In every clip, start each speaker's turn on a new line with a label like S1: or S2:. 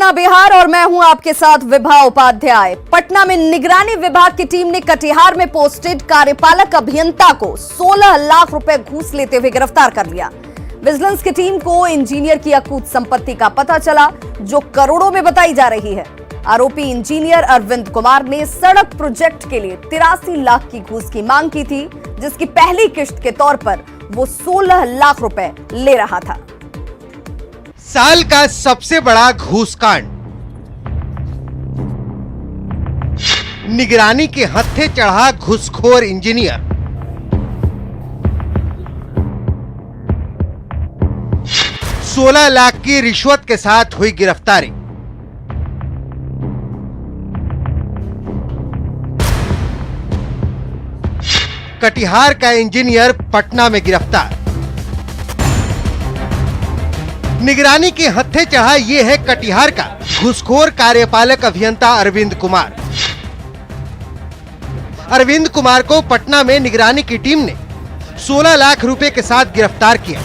S1: पटना बिहार और मैं हूं आपके साथ विभा उपाध्याय। पटना में निगरानी विभाग की टीम ने कटिहार में पोस्टेड कार्यपालक अभियंता को 16 लाख रुपए घूस लेते हुए गिरफ्तार कर लिया। विजिलेंस की टीम को इंजीनियर की अकूत संपत्ति का पता चला, जो करोड़ों में बताई जा रही है। आरोपी इंजीनियर अरविंद कुमार ने सड़क प्रोजेक्ट के लिए 83 लाख की घूस की मांग की थी, जिसकी पहली किश्त के तौर पर वो 16 लाख रुपए ले रहा था।
S2: साल का सबसे बड़ा घूसकांड, निगरानी के हत्थे चढ़ा घूसखोर इंजीनियर। $16 लाख की रिश्वत के साथ हुई गिरफ्तारी। कटिहार का इंजीनियर पटना में गिरफ्तार। निगरानी के हत्थे चढ़ा ये है कटिहार का घूसखोर कार्यपालक अभियंता अरविंद कुमार। अरविंद कुमार को पटना में निगरानी की टीम ने 16 लाख रुपए के साथ गिरफ्तार किया।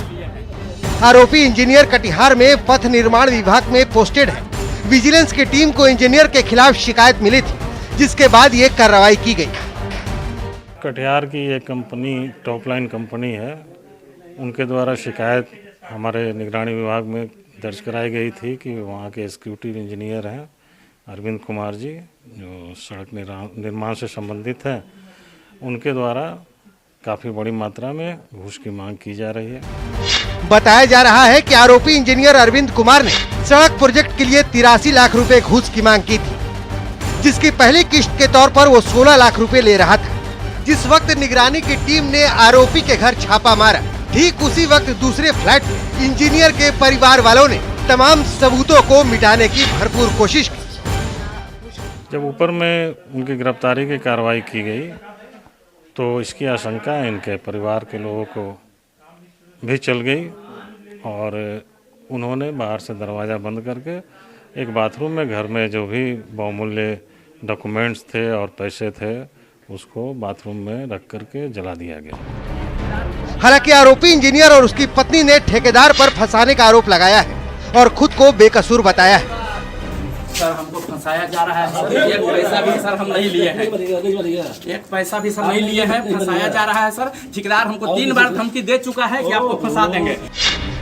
S2: आरोपी इंजीनियर कटिहार में पथ निर्माण विभाग में पोस्टेड है। विजिलेंस की टीम को इंजीनियर के खिलाफ शिकायत मिली थी, जिसके बाद ये कार्रवाई की गई।
S3: कटिहार की एक कंपनी टॉप लाइन कंपनी है, उनके द्वारा शिकायत हमारे निगरानी विभाग में दर्ज कराई गई थी कि वहाँ के एग्जीक्यूटिव इंजीनियर हैं अरविंद कुमार जी, जो सड़क निर्माण से संबंधित हैं। उनके द्वारा काफ़ी बड़ी मात्रा में घूस की मांग की जा रही है।
S2: बताया जा रहा है कि आरोपी इंजीनियर अरविंद कुमार ने सड़क प्रोजेक्ट के लिए 83 लाख रुपए घूस की मांग की थी, जिसकी पहली किश्त के तौर पर वो 16 लाख रुपए ले रहा था। जिस वक्त निगरानी की टीम ने आरोपी के घर छापा मारा, ठीक उसी वक्त दूसरे फ्लैट में इंजीनियर के परिवार वालों ने तमाम सबूतों को मिटाने की भरपूर कोशिश की।
S3: जब ऊपर में उनकी गिरफ्तारी की कार्रवाई की गई तो इसकी आशंका इनके परिवार के लोगों को भी चल गई और उन्होंने बाहर से दरवाज़ा बंद करके एक बाथरूम में घर में जो भी बहुमूल्य डॉक्यूमेंट्स थे और पैसे थे उसको बाथरूम में रख करके जला दिया गया।
S2: हालांकि आरोपी इंजीनियर और उसकी पत्नी ने ठेकेदार पर फंसाने का आरोप लगाया है और खुद को बेकसूर बताया है।
S4: सर, हमको फंसाया जा रहा है। एक पैसा भी सर हम नहीं लिए हैं, एक पैसा भी सर नहीं लिए हैं, फंसाया जा रहा है सर। ठेकेदार हमको 3 बार धमकी दे चुका है कि आपको फंसा देंगे।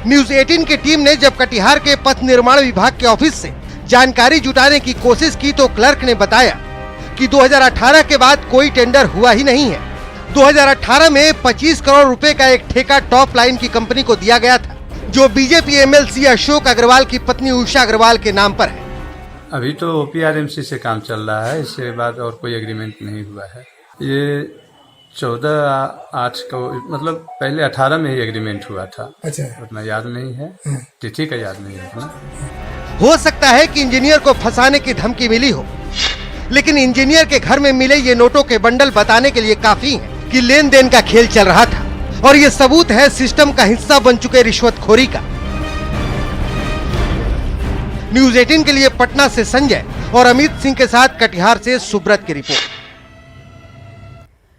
S2: न्यूज 18 की टीम ने जब कटिहार के पथ निर्माण विभाग के ऑफिस से जानकारी जुटाने की कोशिश की तो क्लर्क ने बताया कि 2018 के बाद कोई टेंडर हुआ ही नहीं है। 2018 में 25 करोड़ रुपए का एक ठेका टॉप लाइन की कंपनी को दिया गया था, जो बीजेपी एमएलसी अशोक अग्रवाल की पत्नी उषा अग्रवाल के नाम पर है।
S5: अभी तो ओपीआरएमसी से काम चल रहा है, इसके बाद और कोई एग्रीमेंट नहीं हुआ है। ये 14/8 को, मतलब पहले 18 में ही एग्रीमेंट हुआ था। अच्छा, उतना याद नहीं है, तिथि का याद नहीं है ना।
S2: हो सकता है कि इंजीनियर को फंसाने की धमकी मिली हो, लेकिन इंजीनियर के घर में मिले ये नोटों के बंडल बताने के लिए काफी है कि लेन देन का खेल चल रहा था और ये सबूत है सिस्टम का हिस्सा बन चुके रिश्वतखोरी का। न्यूज 18 के लिए पटना से संजय और अमित सिंह के साथ कटिहार से सुब्रत की रिपोर्ट।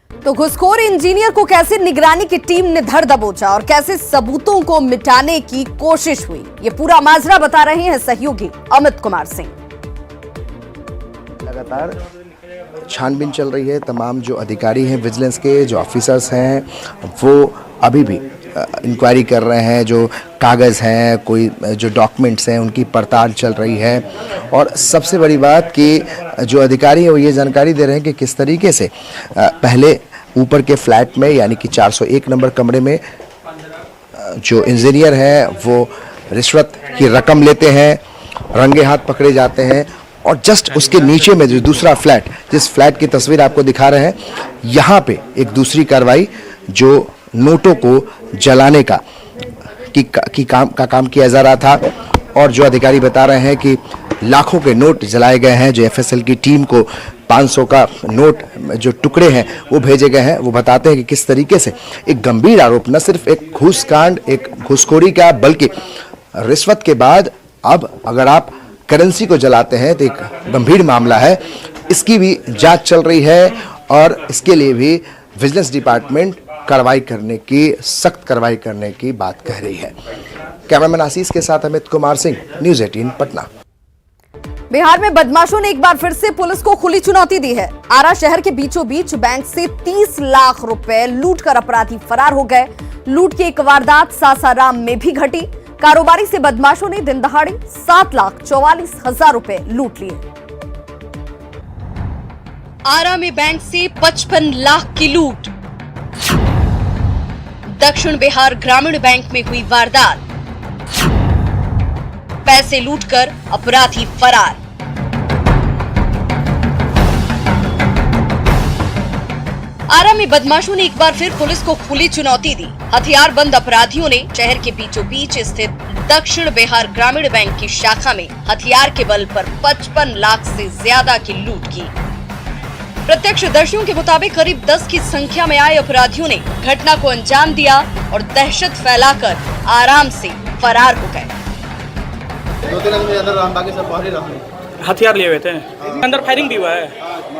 S1: तो घूसखोर इंजीनियर को कैसे निगरानी की टीम ने धर दबोचा और कैसे सबूतों को मिटाने की कोशिश हुई, ये पूरा माजरा बता रहे हैं सहयोगी अमित कुमार सिंह।
S6: लगातार छानबीन चल रही है। तमाम जो अधिकारी हैं, विजिलेंस के जो ऑफिसर्स हैं, वो अभी भी इंक्वायरी कर रहे हैं। जो कागज़ हैं, कोई जो डॉक्यूमेंट्स हैं, उनकी पड़ताल चल रही है। और सबसे बड़ी बात कि जो अधिकारी हैं वो ये जानकारी दे रहे हैं कि किस तरीके से पहले ऊपर के फ्लैट में, यानी कि 401 नंबर कमरे में जो इंजीनियर हैं वो रिश्वत की रकम लेते हैं, रंगे हाथ पकड़े जाते हैं। और जस्ट उसके नीचे में जो दूसरा फ्लैट, जिस फ्लैट की तस्वीर आपको दिखा रहे हैं, यहाँ पे एक दूसरी कार्रवाई जो नोटों को जलाने का काम किया जा रहा था। और जो अधिकारी बता रहे हैं कि लाखों के नोट जलाए गए हैं। जो एफएसएल की टीम को 500 का नोट जो टुकड़े हैं वो भेजे गए हैं। वो बताते हैं कि किस तरीके से एक गंभीर आरोप, न सिर्फ एक घूसकांड, एक घूसखोरी का, बल्कि रिश्वत के बाद अब अगर आप करेंसी को जलाते हैं तो एक गंभीर मामला है। इसकी भी जांच चल रही है और इसके लिए भी विजिलेंस डिपार्टमेंट कार्रवाई करने की, सख्त कार्रवाई करने की बात कह रही है। कैमरामैन आशीष के साथ अमित कुमार सिंह, न्यूज़ 18 पटना।
S1: बिहार में बदमाशों ने एक बार फिर से पुलिस को खुली चुनौती दी है। आरा शहर के बीचों बीच बैंक से 30 लाख रुपए लूट कर अपराधी फरार हो गए। लूट की एक वारदात सासाराम में भी घटी। कारोबारी से बदमाशों ने दिन दहाड़े 7,44,000 रुपए लूट लिए। आरा में बैंक से 55 लाख की लूट। दक्षिण बिहार ग्रामीण बैंक में हुई वारदात। पैसे लूटकर अपराधी फरार। आरा में बदमाशों ने एक बार फिर पुलिस को खुली चुनौती दी। हथियारबंद अपराधियों ने शहर के बीचों बीच स्थित दक्षिण बिहार ग्रामीण बैंक की शाखा में हथियार के बल पर 55 लाख से ज्यादा की लूट की। प्रत्यक्षदर्शियों के मुताबिक करीब 10 की संख्या में आए अपराधियों ने घटना को अंजाम दिया और दहशत फैलाकर आराम से फरार हो गए।
S7: हथियार लिए हुए थे, अंदर फायरिंग भी हुआ है।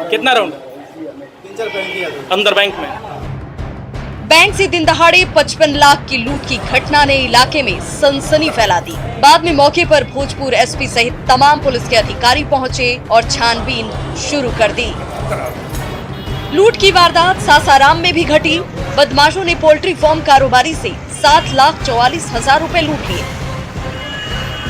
S7: कितना राउंड? 3-4 अंदर बैंक में।
S1: बैंक से दिन दहाड़े 55 लाख की लूट की घटना ने इलाके में सनसनी फैला दी। बाद में मौके पर भोजपुर एसपी सहित तमाम पुलिस के अधिकारी पहुंचे और छानबीन शुरू कर दी। लूट की वारदात सासाराम में भी घटी। बदमाशों ने पोल्ट्री फार्म कारोबारी से 7,44,000 रुपए लूट लिए।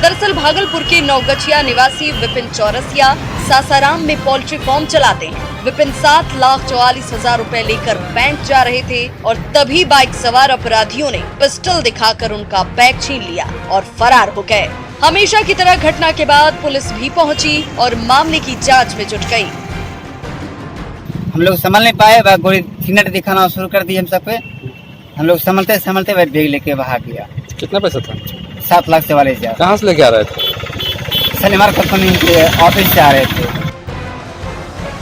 S1: दरअसल भागलपुर के नौगछिया निवासी विपिन चौरसिया सासाराम में पोल्ट्री फार्म चलाते हैं। विपिन 7,44,000 रुपए लेकर बैंक जा रहे थे और तभी बाइक सवार अपराधियों ने पिस्टल दिखाकर उनका बैग छीन लिया और फरार हो गए। हमेशा की तरह घटना के बाद पुलिस भी पहुंची और मामले की जांच में जुट गई।
S8: हम लोग संभल नहीं पाए, वह गोली सिग्नल दिखाना शुरू कर दी हम सब पे। हम लोग संभलते वह बैग लेके भाग गया।
S9: कितना पैसा था?
S8: 7,44,000।
S9: कहाँ से लेके आ रहे थे?
S8: शनिवार कंपनी के ऑफिस से आ रहे थे।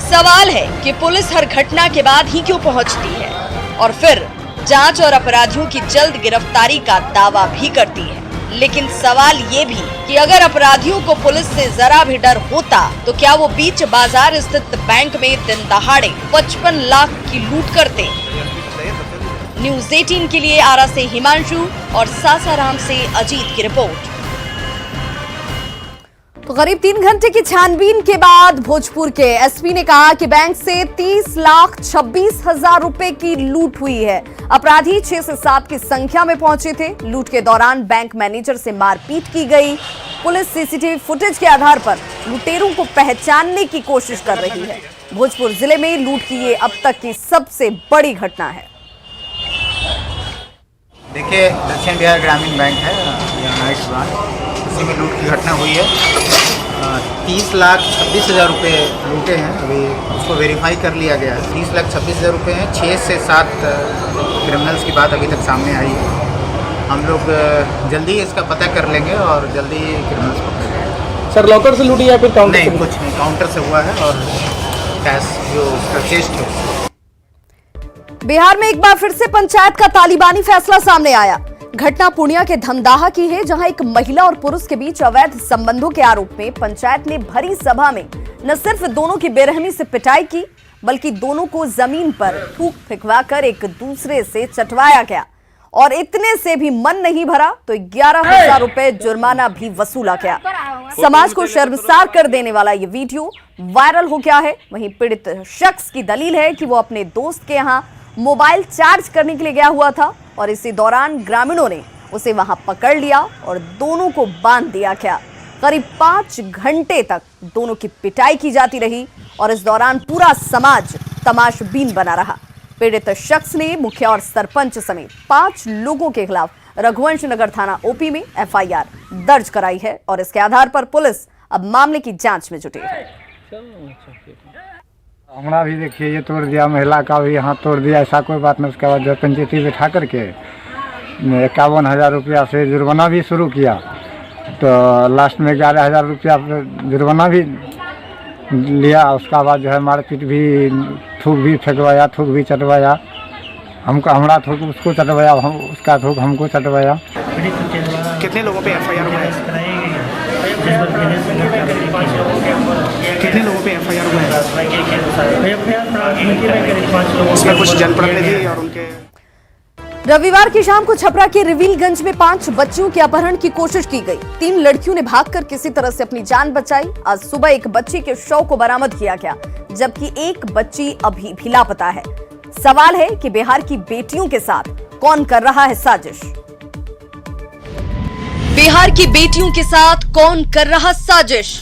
S1: सवाल है कि पुलिस हर घटना के बाद ही क्यों पहुंचती है और फिर जांच और अपराधियों की जल्द गिरफ्तारी का दावा भी करती है। लेकिन सवाल ये भी कि अगर अपराधियों को पुलिस से जरा भी डर होता तो क्या वो बीच बाजार स्थित बैंक में दिन दहाड़े 55 लाख की लूट करते। न्यूज़ 18 के लिए आरा से हिमांशु और सासाराम से अजीत की रिपोर्ट। तो करीब 3 घंटे की छानबीन के बाद भोजपुर के एसपी ने कहा कि बैंक से 30,26,000 रुपए की लूट हुई है। अपराधी 6 से 7 की संख्या में पहुंचे थे। लूट के दौरान बैंक मैनेजर से मारपीट की गई। पुलिस सीसीटीवी फुटेज के आधार पर लुटेरों को पहचानने की कोशिश कर रही है। भोजपुर जिले में लूट की ये अब तक की सबसे बड़ी घटना है।
S10: देखिए, दक्षिण बिहार ग्रामीण बैंक है, यहाँ नाइट ब्रांच, उसी में लूट की घटना हुई है। 30,26,000 रुपये लूटे हैं। अभी उसको वेरीफाई कर लिया गया है। 30,26,000 रुपये हैं। 6 से 7 क्रिमिनल्स की बात अभी तक सामने आई है। हम लोग जल्दी इसका पता कर लेंगे और जल्दी क्रिमिनल्स पकड़ेंगे।
S9: सर, लॉकर से लूटी या फिर काउंटर?
S10: नहीं, कुछ नहीं, काउंटर से हुआ है और कैश जो उसका चेस्ट है।
S1: बिहार में एक बार फिर से पंचायत का तालिबानी फैसला सामने आया। घटना पूर्णिया के धमदाहा की है, जहां एक महिला और पुरुष के बीच अवैध संबंधों के आरोप में पंचायत ने भरी सभा में न सिर्फ दोनों की बेरहमी से पिटाई की, बल्कि दोनों को जमीन पर थूक फेंकवाकर एक दूसरे से चटवाया गया और इतने से भी मन नहीं भरा तो 11,000 रुपए जुर्माना भी वसूला गया। समाज को शर्मसार कर देने वाला ये वीडियो वायरल हो गया है। वहीं पीड़ित शख्स की दलील है कि वो अपने दोस्त के यहाँ मोबाइल चार्ज करने के लिए गया हुआ था और इसी दौरान ग्रामीणों ने उसे वहां पकड़ लिया और दोनों को बांध दिया गया। करीब 5 घंटे तक दोनों की पिटाई की जाती रही और इस दौरान पूरा समाज तमाशबीन बना रहा। पीड़ित शख्स ने मुखिया और सरपंच समेत 5 लोगों के खिलाफ रघुवंश नगर थाना ओपी में एफआईआर दर्ज कराई है और इसके आधार पर पुलिस अब मामले की जांच में जुटी है।
S11: हमारा भी देखिए, ये तोड़ दिया, महिला का भी हाथ तोड़ दिया, ऐसा कोई बात नहीं। उसके बाद जब पंचायती बैठा करके 51,000 रुपया से जुर्माना भी शुरू किया, तो लास्ट में 11,000 रुपया जुर्माना भी लिया। उसका बाद जो है मारपीट भी, थूक भी फेंकवाया, थूक भी चटवाया। हमको हमारा थूक उसको चटवाया, हम उसका थूक हमको चटवाया।
S7: कितने लोगों पे एफआईआर हुआ है? कितने लोगों पे एफआईआर हुआ है? इसमें कुछ जनप्रतिनिधि और उनके
S1: रविवार की शाम को छपरा के रिवीलगंज में 5 बच्चियों के अपहरण की कोशिश की गई। 3 लड़कियों ने भागकर किसी तरह से अपनी जान बचाई। आज सुबह एक बच्ची के शव को बरामद किया गया, जबकि एक बच्ची अभी भी लापता है। सवाल है कि बिहार की बेटियों के साथ कौन कर रहा है साजिश? बिहार की बेटियों के साथ कौन कर रहा साजिश?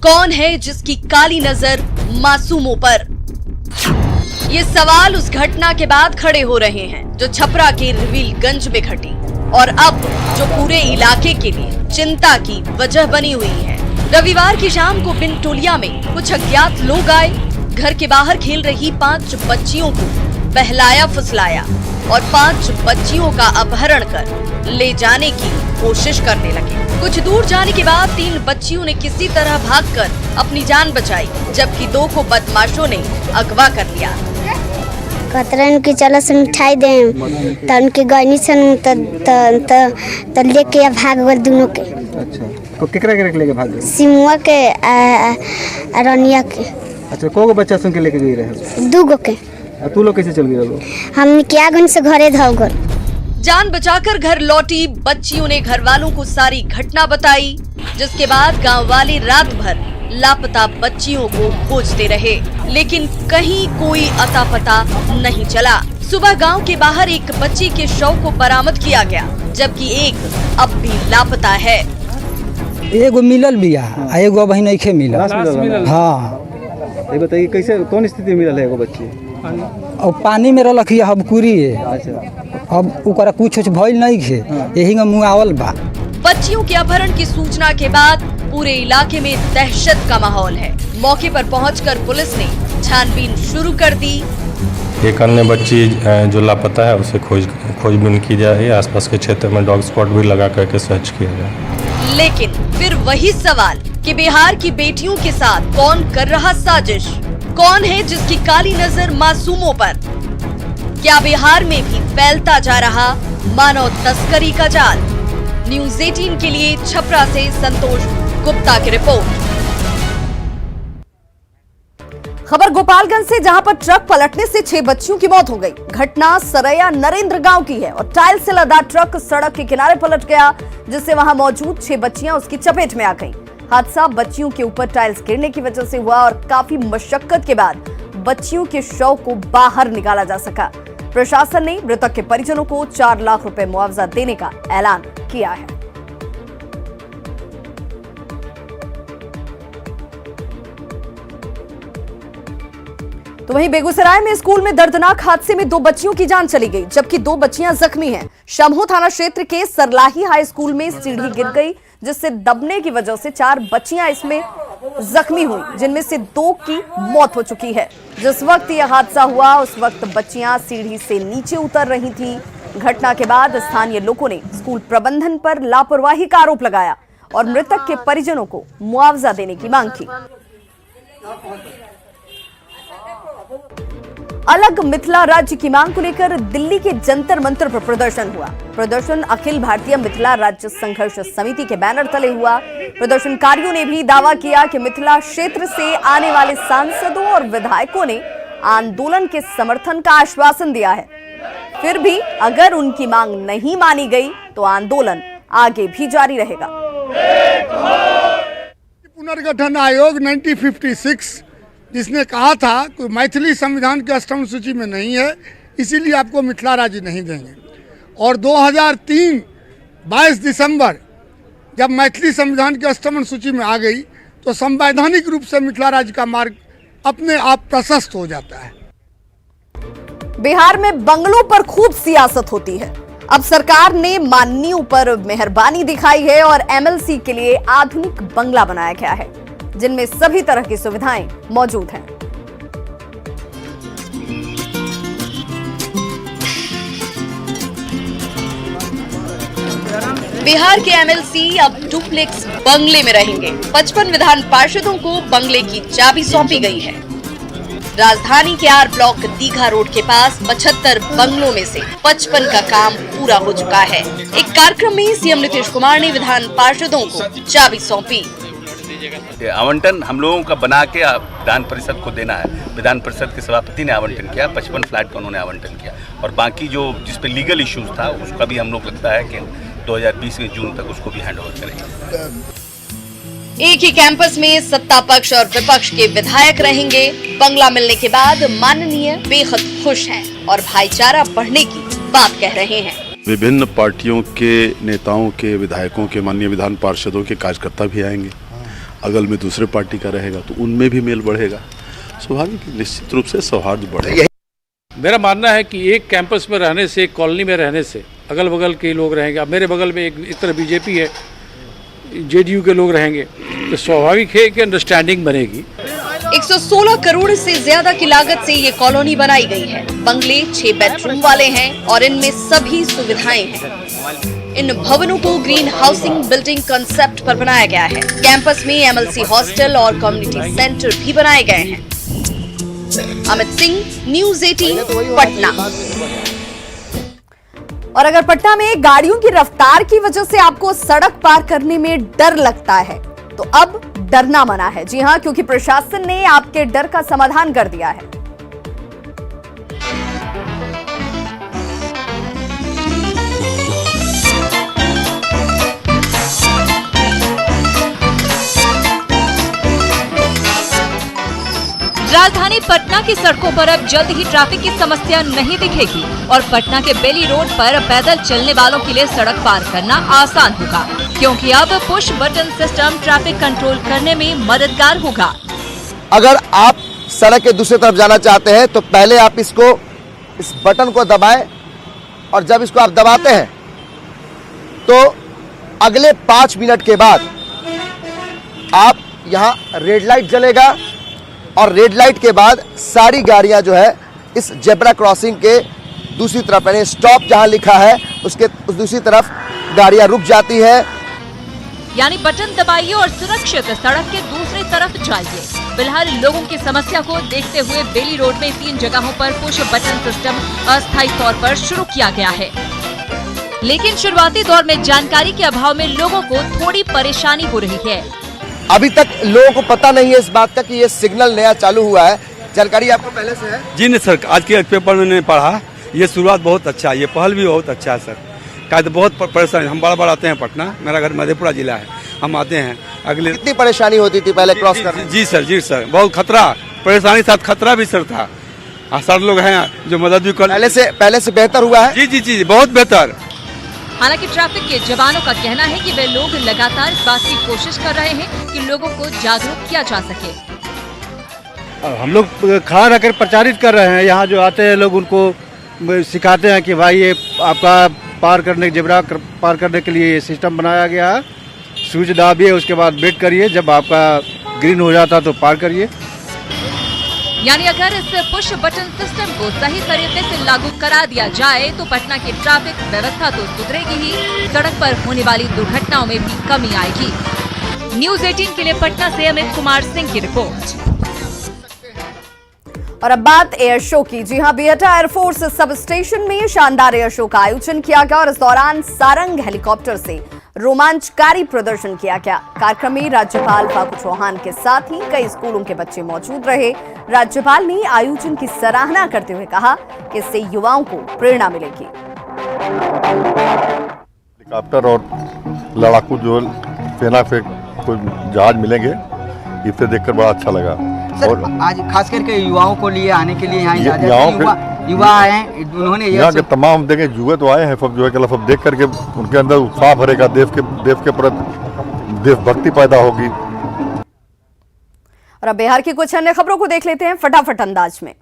S1: कौन है जिसकी काली नजर मासूमों पर? ये सवाल उस घटना के बाद खड़े हो रहे हैं जो छपरा के रिवीलगंज में घटी और अब जो पूरे इलाके के लिए चिंता की वजह बनी हुई है। रविवार की शाम को बिनटोलिया में कुछ अज्ञात लोग आए, घर के बाहर खेल रही 5 बच्चियों को बहलाया फुसलाया और 5 बच्चियों का अपहरण कर ले जाने की कोशिश करने लगे। कुछ दूर जाने के बाद 3 बच्चियों ने किसी तरह भागकर अपनी जान बचाई, जबकि 2 को बदमाशों ने अगवा कर लिया।
S12: कतरन की चलो से मिठाई दे तो उनके गैनी से तो लेके भाग गए दोनों के।
S13: अच्छा, तो केकरा के लेके भाग गए?
S12: सिमुआ के रनिया के।
S13: अच्छा, को बच्चा सुन के लेके गई रहे?
S12: 2 गो के।
S13: तू लोग कैसे चल गई?
S12: हमने क्या गन से घरे धाव गए।
S1: जान बचाकर घर लौटी बच्चियों ने घर वालों को सारी घटना बताई, जिसके बाद गांव वाले रात भर लापता बच्चियों को खोजते रहे, लेकिन कहीं कोई अता पता नहीं चला। सुबह गांव के बाहर एक बच्ची के शव को बरामद किया गया, जबकि एक अब भी लापता है।
S14: एगो मिलल बिया, एगो अभी नहीं खे मिलल। हाँ,
S13: ये बताइए कैसे कौन स्थिति मिलल है एगो बच्ची?
S14: और पानी में रलक हबकुरी है।
S13: अच्छा,
S14: अब ओकरा कुछ भइल नहीं खे, यही में मुआवल बा।
S1: बच्चियों के अपहरण की सूचना के बाद पूरे इलाके में दहशत का माहौल है। मौके पर पहुंचकर पुलिस ने छानबीन शुरू कर दी।
S3: एक अन्य बच्ची जो लापता है उसे खोजबीन की जा रही है। आसपास के क्षेत्र में डॉग स्क्वाड भी लगा करके सर्च किया जाए।
S1: लेकिन फिर वही सवाल कि बिहार की बेटियों के साथ कौन कर रहा साजिश? कौन है जिसकी काली नजर मासूमों पर? क्या बिहार में भी फैलता जा रहा मानव तस्करी का जाल? न्यूज़ 18 के लिए छपरा से संतोष गुप्ता की रिपोर्ट। खबर गोपालगंज से, जहां पर ट्रक पलटने से 6 बच्चियों की मौत हो गई। घटना सरैया नरेंद्र गांव की है और टाइल से लदा ट्रक सड़क के किनारे पलट गया, जिससे वहां मौजूद 6 बच्चियां उसकी चपेट में आ गईं। हादसा बच्चियों के ऊपर टाइल्स गिरने की वजह से हुआ और काफी मशक्कत के बाद बच्चियों के शव को बाहर निकाला जा सका। प्रशासन ने मृतक के परिजनों को 4 लाख रुपए मुआवजा देने का ऐलान किया है। तो वहीं बेगूसराय में स्कूल में दर्दनाक हादसे में 2 बच्चियों की जान चली गई, जबकि 2 बच्चियां जख्मी हैं। शम्हो थाना क्षेत्र के सरलाही हाई स्कूल में सीढ़ी गिर गई, जिससे दबने की वजह से 4 बच्चियां इसमें जख्मी हुई, जिनमें से 2 की मौत हो चुकी है। जिस वक्त यह हादसा हुआ उस वक्त बच्चियां सीढ़ी से नीचे उतर रही थी। घटना के बाद स्थानीय लोगों ने स्कूल प्रबंधन पर लापरवाही का आरोप लगाया और मृतक के परिजनों को मुआवजा देने की मांग की। अलग मिथिला राज्य की मांग को लेकर दिल्ली के जंतर मंतर पर प्रदर्शन हुआ। प्रदर्शन अखिल भारतीय मिथिला राज्य संघर्ष समिति के बैनर तले हुआ। प्रदर्शनकारियों ने भी दावा किया कि मिथिला क्षेत्र से आने वाले सांसदों और विधायकों ने आंदोलन के समर्थन का आश्वासन दिया है। फिर भी अगर उनकी मांग नहीं मानी गई तो आंदोलन आगे भी जारी रहेगा।
S15: पुनर्गठन आयोग 1956 जिसने कहा था कि मैथिली संविधान के अष्टम सूची में नहीं है, इसीलिए आपको मिथिला राज्य नहीं देंगे। और 2003 22 दिसंबर जब मैथिली संविधान के अष्टम सूची में आ गई तो संवैधानिक रूप से मिथिला राज्य का मार्ग अपने आप प्रशस्त हो जाता है।
S1: बिहार में बंगलों पर खूब सियासत होती है। अब सरकार ने माननीयों पर मेहरबानी दिखाई है और एमएलसी के लिए आधुनिक बंगला बनाया गया है, जिनमें सभी तरह की सुविधाएं मौजूद हैं। बिहार के एमएलसी अब डुप्लेक्स बंगले में रहेंगे। 55 विधान पार्षदों को बंगले की चाबी सौंपी गई है। राजधानी के आर ब्लॉक दीघा रोड के पास 75 बंगलों में से 55 का काम पूरा हो चुका है। एक कार्यक्रम में सीएम नीतीश कुमार ने विधान पार्षदों को चाबी सौंपी।
S7: कीजिएगा।
S16: आवंटन हम लोगों का बना के विधान परिषद को देना है। विधान परिषद के सभापति ने आवंटन किया, 55 फ्लैट का उन्होंने आवंटन किया, और बाकी जो जिस पे लीगल इश्यूज था उसका भी हम लोग लगता है कि 2020 के जून तक उसको भी हैंड ओवर करेंगे।
S1: एक ही कैंपस में सत्ता पक्ष और विपक्ष के विधायक रहेंगे। बंगला मिलने के बाद माननीय बेहद खुश हैं और भाईचारा बढ़ने की बात कह रहे हैं।
S17: विभिन्न पार्टियों के नेताओं के, विधायकों के, माननीय विधान पार्षदों के कार्यकर्ता भी आएंगे। अगल में दूसरे पार्टी का रहेगा तो उनमें भी मेल बढ़ेगा। स्वाभाविक निश्चित रूप से सौहार्द बढ़ेगा।
S3: मेरा मानना है कि एक कैंपस में रहने से, एक कॉलोनी में रहने से अगल बगल के लोग रहेंगे। अब मेरे बगल में एक तरफ बीजेपी है, जेडीयू के लोग रहेंगे, तो स्वाभाविक है कि अंडरस्टैंडिंग बनेगी।
S1: 116 करोड़ से ज्यादा की लागत से ये कॉलोनी बनाई गई है। बंगले 6 बेडरूम वाले हैं और इनमें सभी सुविधाएं हैं। इन भवनों को ग्रीन हाउसिंग बिल्डिंग कंसेप्ट पर बनाया गया है। कैंपस में एमएलसी हॉस्टल और कम्युनिटी सेंटर भी बनाए गए हैं। अमित सिंह, न्यूज़ 18, पटना। और अगर पटना में गाड़ियों की रफ्तार की वजह से आपको सड़क पार करने में डर लगता है तो अब डरना मना है। जी हां, क्योंकि प्रशासन ने आपके डर का समाधान कर दिया है।
S18: राजधानी पटना की सड़कों पर अब जल्द ही ट्रैफिक की समस्या नहीं दिखेगी और पटना के बेली रोड पर पैदल चलने वालों के लिए सड़क पार करना आसान होगा, क्योंकि अब push button system traffic control करने में मददगार होगा।
S6: अगर आप सड़क के दूसरी तरफ जाना चाहते हैं तो पहले आप इस बटन को दबाएं, और जब इसको आप दबाते हैं तो अगले 5 मिनट के बाद आप यहाँ रेड लाइट जलेगा, और रेड लाइट के बाद सारी गाड़ियां जो है इस जेब्रा क्रॉसिंग के दूसरी तरफ, यानी स्टॉप जहां लिखा है उसके दूसरी तरफ गाड़ियां रुक जाती है।
S18: यानी बटन दबाइए और सुरक्षित सड़क के दूसरी तरफ जाइए। फिलहाल लोगों की समस्या को देखते हुए बेली रोड में 3 जगहों पर पुश बटन सिस्टम अस्थायी तौर पर शुरू किया गया है, लेकिन शुरुआती दौर में जानकारी के अभाव में लोगों को थोड़ी परेशानी हो रही है।
S6: अभी तक लोगों को पता नहीं है इस बात का कि ये सिग्नल नया चालू हुआ है। जानकारी आपको पहले से है?
S5: जी नहीं सर, आज के पेपर में मैंने पढ़ा। ये शुरुआत बहुत अच्छा है, ये पहल भी बहुत अच्छा है सर। क्या तो बहुत परेशानी, हम बार बार आते हैं पटना, मेरा घर मधेपुरा जिला है, हम आते हैं। अगले कितनी परेशानी होती थी पहले क्रॉस करने? जी सर, बहुत खतरा, परेशानी साथ खतरा भी सर था। सर लोग हैं जो मदद भी कर, पहले से बेहतर हुआ है। जी, बहुत बेहतर।
S18: हालांकि ट्रैफिक के जवानों का कहना है कि वे लोग लगातार इस बात की कोशिश कर रहे हैं कि लोगों को जागरूक किया जा सके।
S11: हम लोग खड़ा रहकर प्रचारित कर रहे हैं। यहाँ जो आते हैं लोग उनको सिखाते हैं कि भाई ये आपका जेब्रा पार करने के लिए ये सिस्टम बनाया गया है। स्विच दाबिए, उसके बाद वेट करिए, जब आपका ग्रीन हो जाता तो पार करिए।
S18: यानी अगर इस पुश बटन सिस्टम को सही तरीके से लागू करा दिया जाए तो पटना की ट्रैफिक व्यवस्था तो सुधरेगी ही, सड़क पर होने वाली दुर्घटनाओं में भी कमी आएगी। न्यूज़ 18 के लिए पटना से अमित कुमार सिंह की रिपोर्ट।
S1: और अब बात एयर शो की। जी हां, बिहटा एयरफोर्स सब स्टेशन में शानदार एयर शो का आयोजन किया गया और इस दौरान सारंग हेलीकॉप्टर से रोमांचकारी प्रदर्शन किया गया। कार्यक्रम में राज्यपाल फागू चौहान के साथ ही कई स्कूलों के बच्चे मौजूद रहे। राज्यपाल ने आयोजन की सराहना करते हुए कहा कि इससे युवाओं को प्रेरणा मिलेगी।
S17: हेलीकॉप्टर और लड़ाकू जो सेना से कोई जहाज मिलेंगे, इसे देखकर बड़ा अच्छा लगा।
S8: और आज खास करके युवाओं को लिए आने के लिए यहाँ युवा आए हैं, उन्होंने
S17: यहाँ के तमाम देखे युवा तो आए हैं, सब जो है सब देख करके उनके अंदर उत्साह भरेगा, देश के प्रति देशभक्ति पैदा होगी।
S1: और अब बिहार की कुछ अन्य खबरों को देख लेते हैं फटाफट अंदाज में।